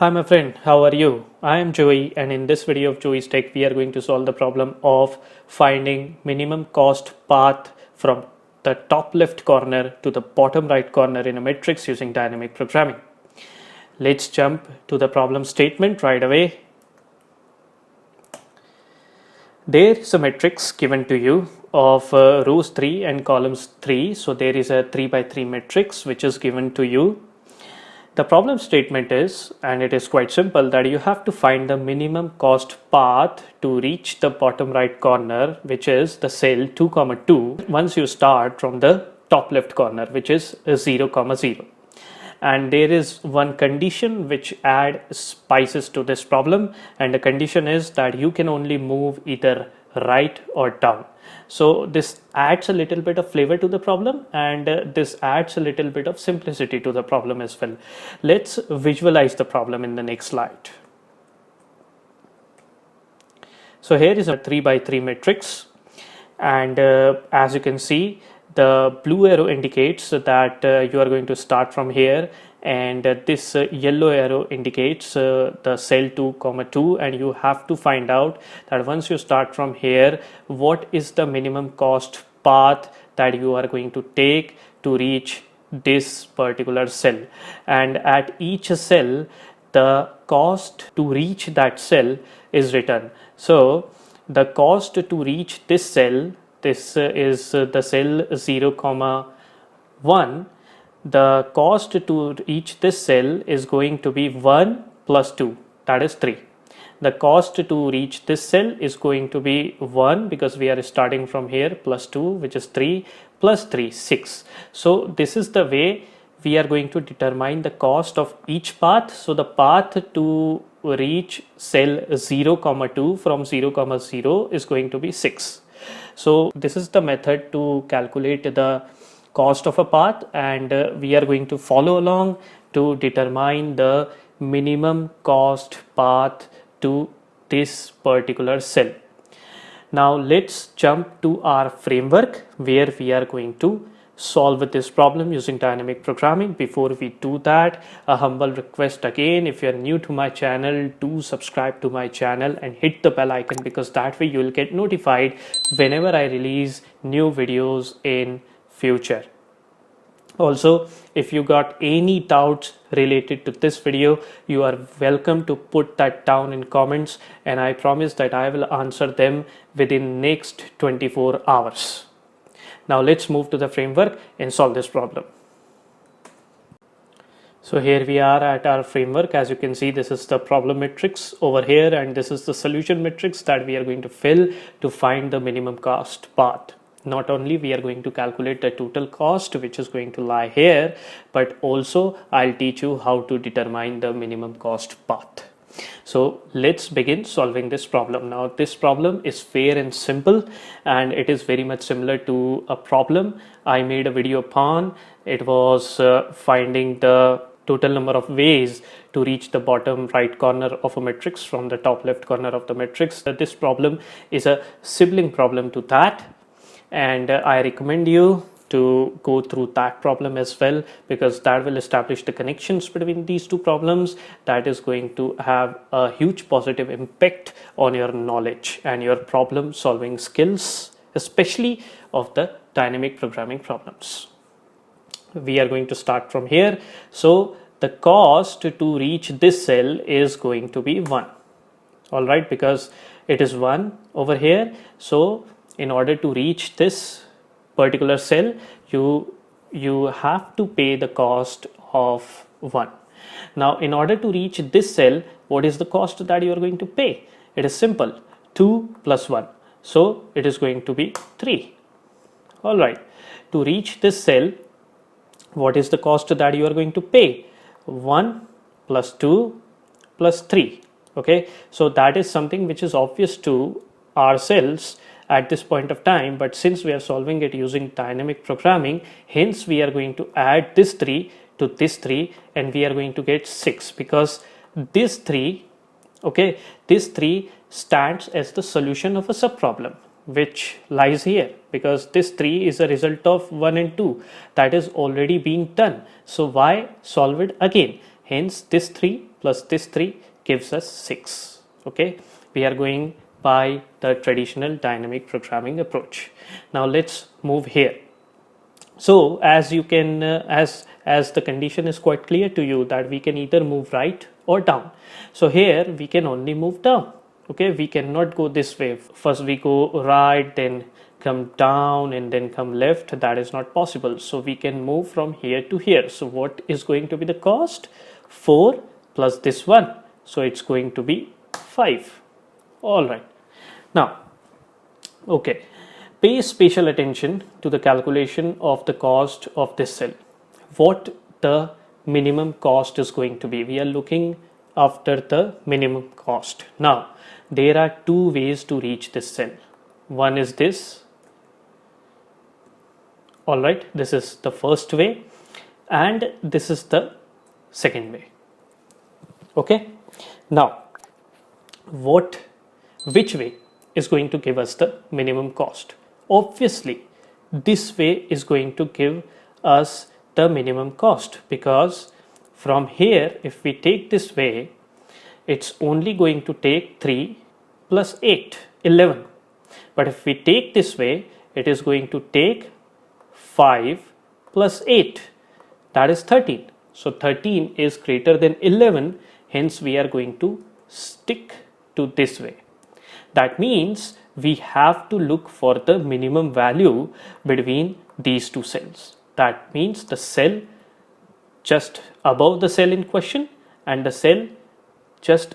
Hi my friend, how are you? I am Joey, and in this video of Joey's Tech we are going to solve the problem of finding minimum cost path from the top left corner to the bottom right corner in a matrix using dynamic programming. Let's jump to the problem statement right away. There is a matrix given to you of rows 3 and columns 3. So there is a 3 by 3 matrix which is given to you. The problem statement is, and it is quite simple, that you have to find the minimum cost path to reach the bottom right corner, which is the cell 2, 2, once you start from the top left corner, which is 0, 0. And there is one condition which adds spices to this problem, and the condition is that you can only move either right or down. So this adds a little bit of flavor to the problem, and this adds a little bit of simplicity to the problem as well. Let's visualize the problem in the next slide. So here is a 3 by 3 matrix, and as you can see, the blue arrow indicates that you are going to start from here, and this yellow arrow indicates the cell 2, 2, and you have to find out that once you start from here, what is the minimum cost path that you are going to take to reach this particular cell. And at each cell, the cost to reach that cell is written. So the cost to reach this cell, this is the cell 0, 1. The cost to reach this cell is going to be 1 plus 2, that is 3. The cost to reach this cell is going to be 1 because we are starting from here, plus 2, which is 3, plus 3, 6. So this is the way we are going to determine the cost of each path. So the path to reach cell 0, 2 from 0, 0 is going to be 6. So this is the method to calculate the cost of a path, and we are going to follow along to determine the minimum cost path to this particular cell. Now let's jump to our framework where we are going to solve this problem using dynamic programming. Before we do that, a humble request again, if you are new to my channel, do subscribe to my channel and hit the bell icon, because that way you will get notified whenever I release new videos in future. Also, if you got any doubts related to this video, you are welcome to put that down in comments, and I promise that I will answer them within next 24 hours. Now let's move to the framework and solve this problem. So here we are at our framework. As you can see, this is the problem matrix over here, and this is the solution matrix that we are going to fill to find the minimum cost path. Not only we are going to calculate the total cost, which is going to lie here, but also I'll teach you how to determine the minimum cost path. So let's begin solving this problem. Now this problem is fair and simple, and it is very much similar to a problem I made a video upon. It was finding the total number of ways to reach the bottom right corner of a matrix from the top left corner of the matrix. This problem is a sibling problem to that, and I recommend you to go through that problem as well, because that will establish the connections between these two problems. That is going to have a huge positive impact on your knowledge and your problem solving skills, especially of the dynamic programming problems. We are going to start from here. So the cost to reach this cell is going to be 1. All right, because it is 1 over here. So in order to reach this particular cell, you have to pay the cost of 1. Now in order to reach this cell, what is the cost that you are going to pay? It is simple, 2 plus 1. So it is going to be 3. All right, to reach this cell, what is the cost that you are going to pay? 1 plus 2 plus 3. Okay, so that is something which is obvious to ourselves at this point of time, but since we are solving it using dynamic programming, hence we are going to add this 3 to this 3, and we are going to get 6, because this 3, okay, this 3 stands as the solution of a subproblem which lies here, because this 3 is a result of 1 and 2 that is already being done. So why solve it again? Hence this 3 plus this 3 gives us 6. Okay, we are going by the traditional dynamic programming approach. Now let's move here. So as you can as the condition is quite clear to you that we can either move right or down. So here we can only move down. Okay, we cannot go this way. First we go right, then come down, and then come left. That is not possible. So we can move from here to here. So what is going to be the cost? 4 plus this one. So it's going to be 5. All right. Now, okay, pay special attention to the calculation of the cost of this cell. What the minimum cost is going to be. We are looking after the minimum cost. Now, there are two ways to reach this cell. One is this. All right, this is the first way, and this is the second way. Okay, now which way is going to give us the minimum cost? Obviously, this way is going to give us the minimum cost, because from here, if we take this way, it's only going to take 3 plus 8, 11. But if we take this way, it is going to take 5 plus 8, that is 13. So 13 is greater than 11, hence we are going to stick to this way. That means we have to look for the minimum value between these two cells. That means the cell just above the cell in question and the cell just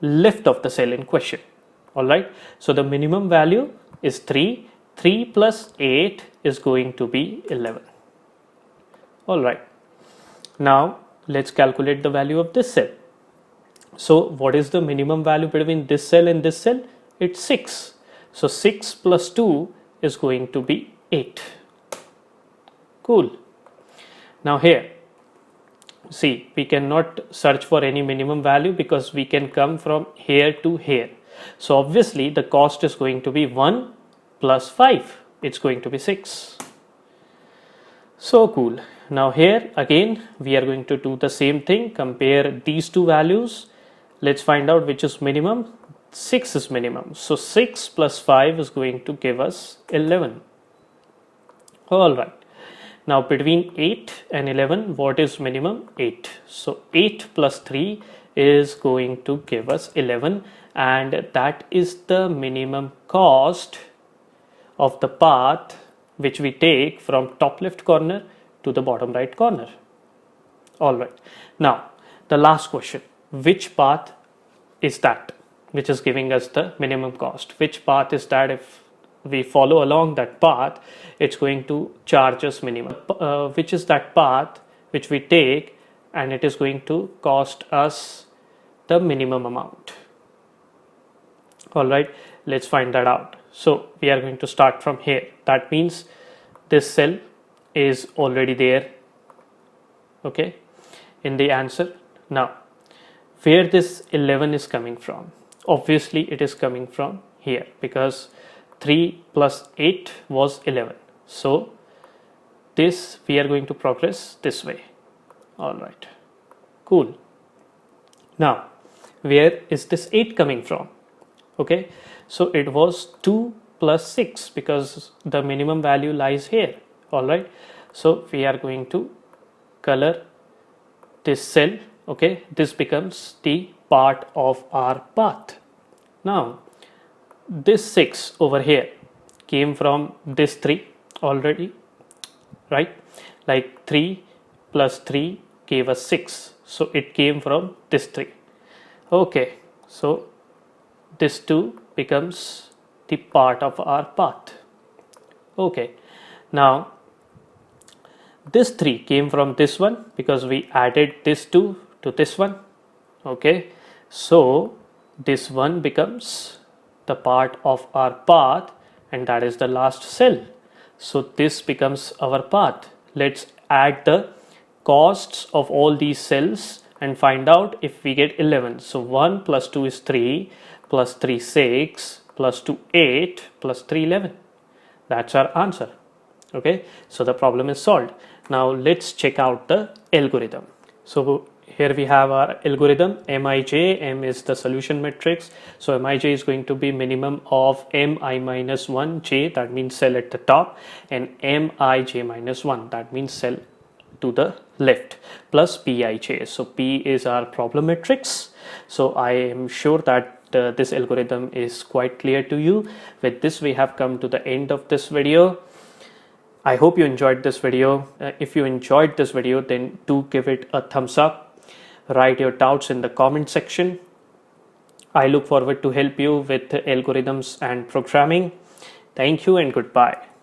left of the cell in question. All right. So the minimum value is 3. 3 plus 8 is going to be 11. All right. Now let's calculate the value of this cell. So what is the minimum value between this cell and this cell? It's 6. So 6 plus 2 is going to be 8. Cool. Now here, see, we cannot search for any minimum value because we can come from here to here. So obviously the cost is going to be 1 plus 5. It's going to be 6. So cool. Now here again we are going to do the same thing. Compare these two values. Let's find out which is minimum. 6 is minimum. So 6 plus 5 is going to give us 11. All right. Now between 8 and 11, what is minimum? 8. So 8 plus 3 is going to give us 11, and that is the minimum cost of the path which we take from top left corner to the bottom right corner. All right. Now the last question, which path is that which is giving us the minimum cost? Which path is that? If we follow along that path, it's going to charge us minimum. Which is that path which we take and it is going to cost us the minimum amount? All right, let's find that out. So we are going to start from here. That means this cell is already there, okay, in the answer. Now where this 11 is coming from? Obviously it is coming from here, because 3 plus 8 was 11. So this we are going to progress this way. All right, cool. Now where is this 8 coming from? Okay, so it was 2 plus 6, because the minimum value lies here. All right, so we are going to color this cell. Okay, this becomes the part of our path. Now this 6 over here came from this 3 already, right? Like 3 plus 3 gave us 6, so it came from this 3. Okay, so this 2 becomes the part of our path. Okay, now this 3 came from this one because we added this 2 to this one. Okay, so this one becomes the part of our path, and that is the last cell. So this becomes our path. Let's add the costs of all these cells and find out if we get 11. So 1 plus 2 is 3, plus 3 6, plus 2 8, plus 3 11. That's our answer. Okay, so the problem is solved. Now let's check out the algorithm. So here we have our algorithm Mij. M is the solution matrix, so Mij is going to be minimum of Mi minus 1 j, that means cell at the top, and Mij minus 1, that means cell to the left, plus Pij. So P is our problem matrix. So I am sure that this algorithm is quite clear to you. With this, we have come to the end of this video. I hope you enjoyed this video. If you enjoyed this video, then do give it a thumbs up. Write your doubts in the comment section. I look forward to help you with algorithms and programming. Thank you and goodbye.